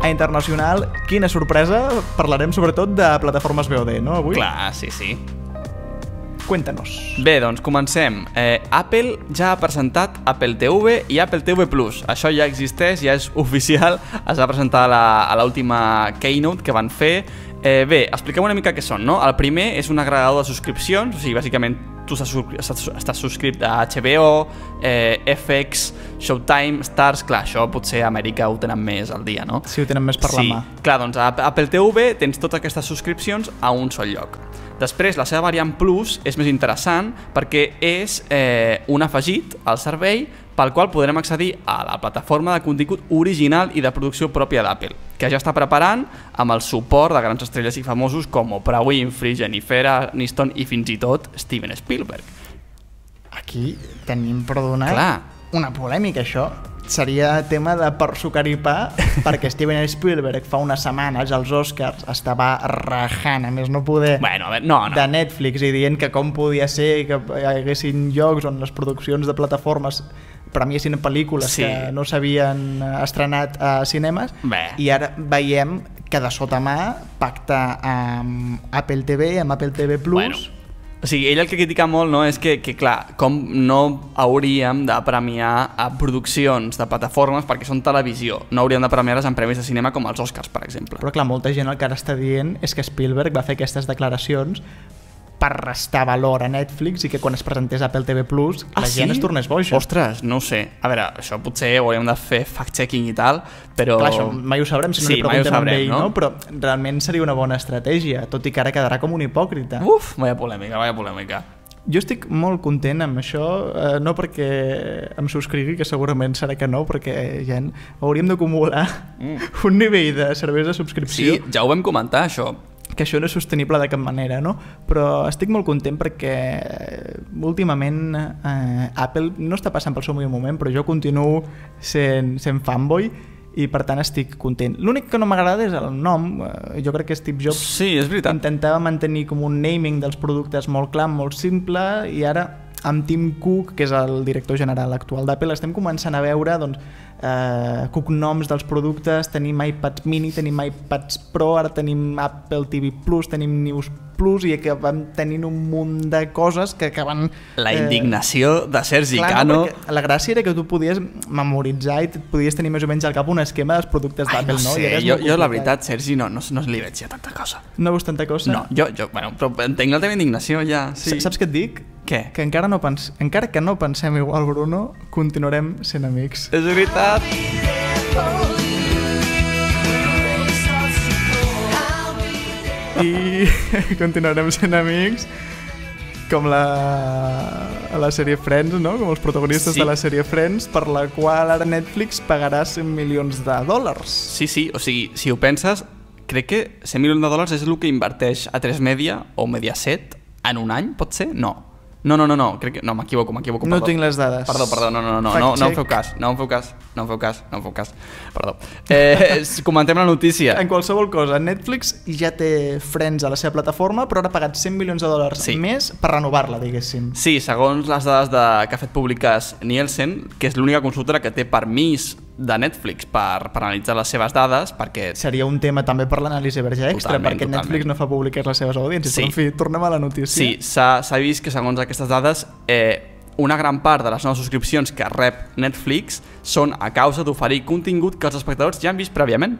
A internacional, quina sorpresa, parlarem sobretot de plataformes VOD, no, avui? Clar, sí. Cuéntanos. Bé, doncs comencem. Apple ja ha presentat Apple TV i Apple TV+. Això ja existeix, ja és oficial, es va presentar a l'última Keynote que van fer. Bé, expliquem una mica què són, no? El primer és un agregador de subscripcions, o sigui, bàsicament tu estàs subscrit a HBO, FX, Showtime, Stars, clar, això potser a Amèrica ho tenen més al dia, no? Sí, ho tenen més per la mà. Clar, doncs a Apple TV tens totes aquestes subscripcions a un sol lloc. Després, la seva variant Plus és més interessant perquè és un afegit al servei pel qual podrem accedir a la plataforma de contingut original i de producció pròpia d'Apple, que ja està preparant amb el suport de grans estrelles i famosos com Oprah Winfrey, Jennifer Aniston i fins i tot Steven Spielberg. Aquí tenim per donar una polèmica, això. Seria tema de per sucar i pa, perquè Steven Spielberg fa unes setmanes als Oscars estava rajant, a més no poder, de Netflix, i dient que com podia ser que hi haguessin llocs on les produccions de plataformes premiessin pel·lícules que no s'havien estrenat a cinemes, i ara veiem que de sota mà pacta amb Apple TV, amb Apple TV+. O sigui, ell el que critica molt és que, clar, com no hauríem de premiar a produccions de plataformes perquè són televisió. No hauríem de premiar-les en premis de cinema com els Oscars, per exemple. Però clar, molta gent el que ara està dient és que Spielberg va fer aquestes declaracions per restar valor a Netflix i que quan es presentés Apple TV+, la gent es tornés boja. Ostres, no ho sé. A veure, això potser ho hauríem de fer fact-checking i tal, però... Clar, això mai ho sabrem si no li preguntem amb ell, no? Però realment seria una bona estratègia, tot i que ara quedarà com un hipòcrita. Uf, vaya polèmica. Jo estic molt content amb això, no perquè em subscrigui, que segurament serà que no, perquè ja hauríem d'acumular un nivell de serveis de subscripció. Sí, ja ho vam comentar, això. Que això no és sostenible de cap manera, no? Però estic molt content perquè últimament Apple no està passant pel seu millor moment, però jo continuo sent fanboy i per tant estic content. L'únic que no m'agrada és el nom. Jo crec que Steve Jobs intentava mantenir com un naming dels productes molt clar, molt simple, i ara amb Tim Cook, que és el director general actual d'Apple, estem començant a veure cognoms dels productes. Tenim iPads mini, tenim iPads Pro, ara tenim Apple TV Plus, tenim News Plus, i acabem tenint un munt de coses que acaben... La indignació de Sergi Cano. La gràcia era que tu podies memoritzar i podies tenir més o menys al cap un esquema dels productes d'Apple, no? Jo la veritat, Sergi, no li veig ja tanta cosa. No veus tanta cosa? No, bueno, però entenc la teva indignació ja. Saps què et dic? Què? Que encara que no pensem igual, Bruno, continuarem sent amics. És veritat. I continuarem sent amics com la sèrie Friends, no? Com els protagonistes de la sèrie Friends, per la qual ara Netflix pagarà $100 milions. Sí, o sigui, si ho penses, crec que $100 milions és el que inverteix A3 Media o Mediaset en un any, pot ser? No, crec que... No, m'equivoco. No tinc les dades. Perdó, no em feu cas. Perdó. Comentem la notícia. En qualsevol cosa, Netflix ja té Friends a la seva plataforma, però ara ha pagat $100 milions més per renovar-la, diguéssim. Sí, segons les dades que ha fet públiques Nielsen, que és l'única consultora que té permís de Netflix per analitzar les seves dades, perquè... Seria un tema també per l'anàlisi verge extra, perquè Netflix no fa públiques les seves audiències. Però en fi, tornem a la notícia. Sí, s'ha vist que segons aquestes dades una gran part de les noves subscripcions que rep Netflix són a causa d'oferir contingut que els espectadors ja han vist prèviament.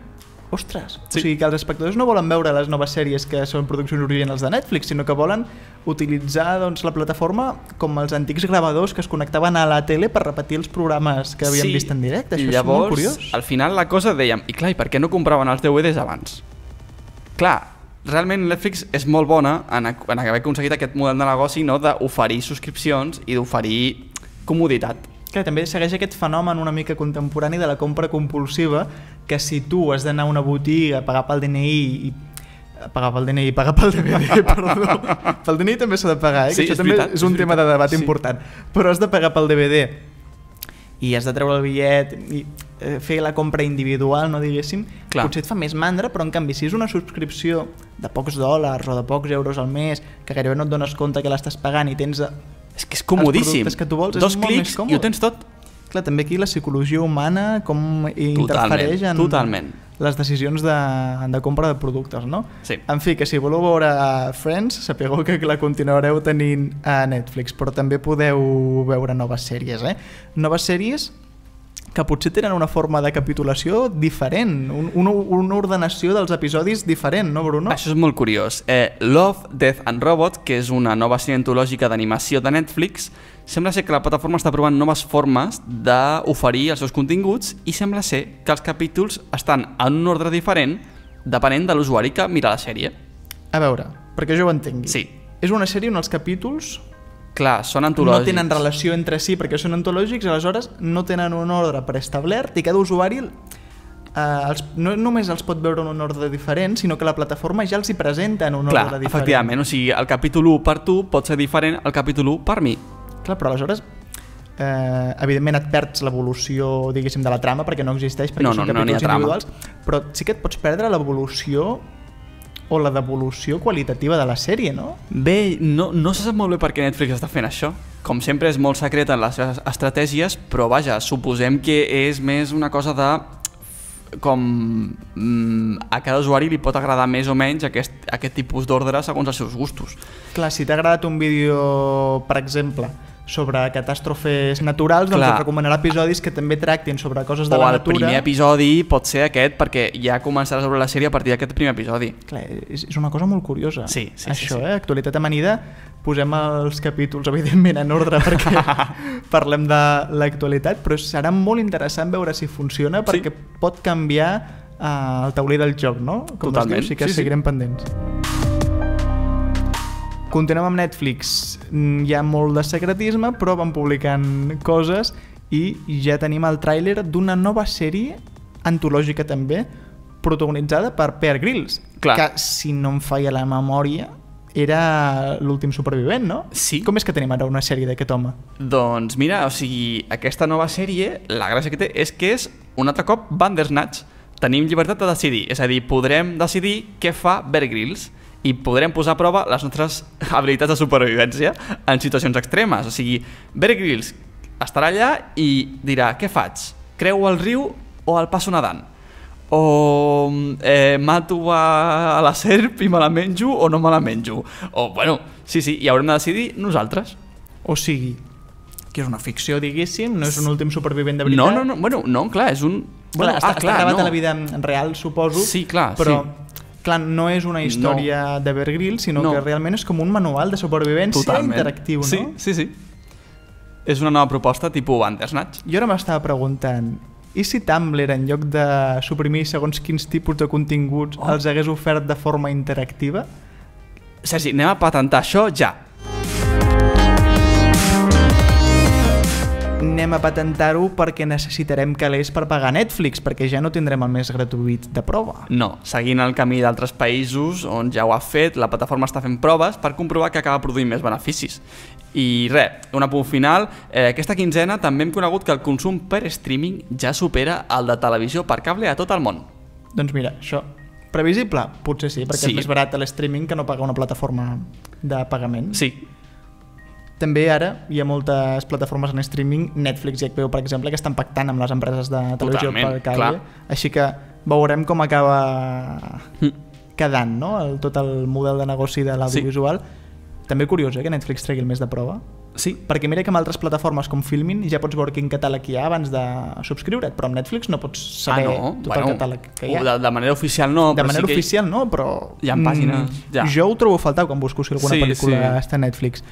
Ostres, o sigui que els espectadors no volen veure les noves sèries que són produccions originals de Netflix, sinó que volen utilitzar la plataforma com els antics gravadors que es connectaven a la tele per repetir els programes que havien vist en directe. Això és molt curiós. Al final la cosa dèiem, i per què no compraven els DVDs abans? Clar, realment Netflix és molt bona en haver aconseguit aquest model de negoci d'oferir subscripcions i d'oferir comoditat. Clar, també segueix aquest fenomen una mica contemporani de la compra compulsiva, que si tu has d'anar a una botiga a pagar pel DNI pagar pel DVD, perdó. Pel DNI també s'ha de pagar, que això també és un tema de debat important. Però has de pagar pel DVD i has de treure el bitllet i fer la compra individual, no diguéssim, potser et fa més mandra, però en canvi si és una subscripció de pocs dòlars o de pocs euros al mes, que gairebé no et dones compte que l'estàs pagant i tens... És que és comodíssim. Que tu vols, 2 clics i ho tens tot. Clar, també aquí la psicologia humana com interfereix en les decisions de compra de productes, no? Sí. En fi, que si voleu veure Friends, sapigueu que la continuareu tenint a Netflix, però també podeu veure noves sèries, noves sèries que potser tenen una forma de capitulació diferent, una ordenació dels episodis diferent, no, Bruno? Això és molt curiós. Love, Death and Robots, que és una nova sèrie antològica d'animació de Netflix, sembla ser que la plataforma està provant noves formes d'oferir els seus continguts i sembla ser que els capítols estan en un ordre diferent depenent de l'usuari que mira la sèrie. A veure, perquè jo ho entengui. Sí. És una sèrie on els capítols... Clar, són antològics. No tenen relació entre si perquè són antològics, aleshores no tenen un ordre preestablert i cada usuari no només els pot veure en un ordre diferent, sinó que la plataforma ja els hi presenta en un ordre diferent. Efectivament, o sigui, el capítol 1 per tu pot ser diferent al capítol 1 per mi. Clar, però aleshores evidentment et perds l'evolució, diguéssim, de la trama perquè no existeix, perquè són capítols individuals, però sí que et pots perdre l'evolució o la devolució qualitativa de la sèrie, no? Bé, no se sap molt bé per què Netflix està fent això. Com sempre és molt secret en les seves estratègies, però vaja, suposem que és més una cosa de com a cada usuari li pot agradar més o menys aquest tipus d'ordre segons els seus gustos. Clar, si t'ha agradat un vídeo, per exemple, sobre catàstrofes naturals, doncs et recomanarà episodis que també tractin sobre coses de la natura. O el primer episodi pot ser aquest, perquè ja començaràs a veure la sèrie a partir d'aquest primer episodi. Clar, és una cosa molt curiosa. Sí. Això, Actualitat amanida, posem els capítols, evidentment, en ordre perquè parlem de l'actualitat, però serà molt interessant veure si funciona, perquè pot canviar el tauler del joc, no? Com totalment. Es diu, sí que seguirem pendents. Continuem amb Netflix. Hi ha molt de secretisme, però van publicant coses i ja tenim el tràiler d'una nova sèrie antològica també, protagonitzada per Bear Grylls, que, si no em falla la memòria, era l'últim supervivent, no? Sí. Com és que tenim ara una sèrie d'aquest home? Doncs mira, o sigui, aquesta nova sèrie, la gràcia que té és que és, un altre cop, Bandersnatch. Tenim llibertat de decidir, és a dir, podrem decidir què fa Bear Grylls i podrem posar a prova les nostres habilitats de supervivència en situacions extremes. O sigui, Bear Grylls estarà allà i dirà, què faig? Creuo el riu o el passo nedant? O mato a la serp i me la menjo o no me la menjo? O, bueno, sí, i haurem de decidir nosaltres. O sigui, que és una ficció, diguéssim, no és un últim supervivent de veritat? No, clar, és un... Bueno, està gravat a la vida real, suposo. Sí, clar, però... Clar, no és una història de Bear Grylls, sinó que realment és com un manual de supervivència interactiu, no? Sí. És una nova proposta tipus Bandersnatch. Jo ara m'estava preguntant, i si Tumblr, en lloc de suprimir segons quins tipus de continguts, els hagués ofert de forma interactiva? Sergi, anem a patentar això ja. Anem a patentar-ho perquè necessitarem calés per pagar Netflix, perquè ja no tindrem el mes gratuït de prova. No, seguint el camí d'altres països on ja ho ha fet, la plataforma està fent proves per comprovar que acaba produint més beneficis. I res, un apunt final, aquesta quinzena també hem conegut que el consum per streaming ja supera el de televisió per cable a tot el món. Doncs mira, això... Previsible? Potser sí, perquè és més barat l'streaming que no pagar una plataforma de pagament. Sí. També ara hi ha moltes plataformes en streaming, Netflix i HBO, per exemple, que estan pactant amb les empreses de televisió per cable. Així que veurem com acaba quedant, no? Tot el model de negoci de l'audiovisual. També curiós, que Netflix tregui el mes de prova. Sí. Perquè mira que amb altres plataformes com Filmin ja pots veure quin catàleg hi ha abans de subscriure't, però amb Netflix no pots saber tot el catàleg que hi ha. De manera oficial no. De manera oficial no, però... Hi ha pàgines. Jo ho trobo a faltar quan busco si alguna pel·lícula està a Netflix.